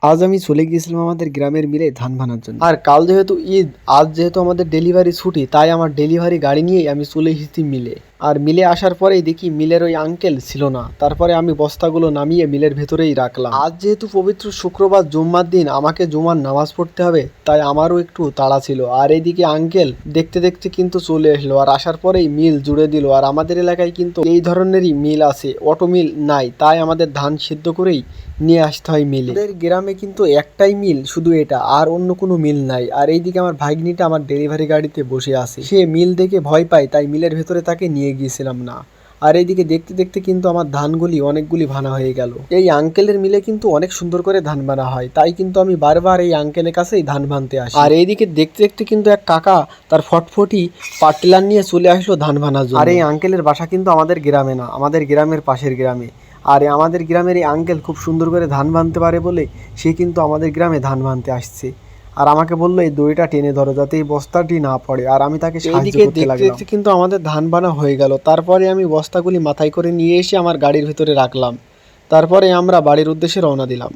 আজ আমি চলে গিয়েছিলাম আমাদের গ্রামের মিলে ধান ভানার জন্য। আর কাল যেহেতু ঈদ, আজ যেহেতু আমাদের ডেলিভারি ছুটি, তাই আমার ডেলিভারি গাড়ি নিয়েই আমি চলে এসেছি মিলে। আর মিলে আসার পরেই দেখি মিলের ওই আঙ্কেল ছিল না। তারপরে আমি বস্তাগুলো নামিয়ে মিলের ভেতরেই রাখলাম। আজ যেহেতু পবিত্র শুক্রবার জুম্মার দিন আমাকে জুমার নামাজ পড়তে হবে, তাই আমারও একটু তাড়া ছিল। আর এইদিকে আঙ্কেল দেখতে দেখতে কিন্তু চলে এসলো, আর আসার পরেই মিল জুড়ে দিল। আর আমাদের এলাকায় কিন্তু এই ধরনেরই মিল আছে, অটো মিল নাই, তাই আমাদের ধান সিদ্ধ করেই নিয়ে আসতে হয় মিলে। আমাদের গ্রামে কিন্তু একটাই মিল, শুধু এটা, আর অন্য কোনো মিল নাই। আর এইদিকে আমার ভাগ্নিটা আমার ডেলিভারি গাড়িতে বসে আছে, সে মিল দেখে ভয় পায়, তাই মিলের ভেতরে তাকে নিয়ে গিয়েছিলাম না। আর এইদিকে দেখতে দেখতে কিন্তু আমার ধানগুলি অনেকগুলি ভানা হয়ে গেল। এই আঙ্কেলের মিলে কিন্তু অনেক সুন্দর করে ধান ভানা হয়, তাই কিন্তু আমি বারবার এই আঙ্কেলের কাছেই ধান ভানতে আসি। আর এইদিকে দেখতে দেখতে কিন্তু এক কাকা তার ফটফটি পার্টিলার নিয়ে চলে আসলো ধান ভানার জন্য। আর এই আঙ্কেলের বাসা কিন্তু আমাদের গ্রামে না, আমাদের গ্রামের পাশের গ্রামে। আর আমাদের গ্রামের এই আঙ্কেল খুব সুন্দর করে ধান ভানতে পারে বলে সে কিন্তু আমাদের গ্রামে ধান ভানতে আসছে। আর আমাকে বললো এই দড়িটা টেনে ধরো যাতে এই বস্তাটি না পড়ে। আর আমি তাকে সাহায্য করতে লাগলাম। কিন্তু আমাদের ধান বানা হয়ে গেল। তারপরে আমি বস্তাগুলি মাথায় করে নিয়ে এসে আমার গাড়ির ভিতরে রাখলাম। তারপরে আমরা বাড়ির উদ্দেশ্যে রওনা দিলাম।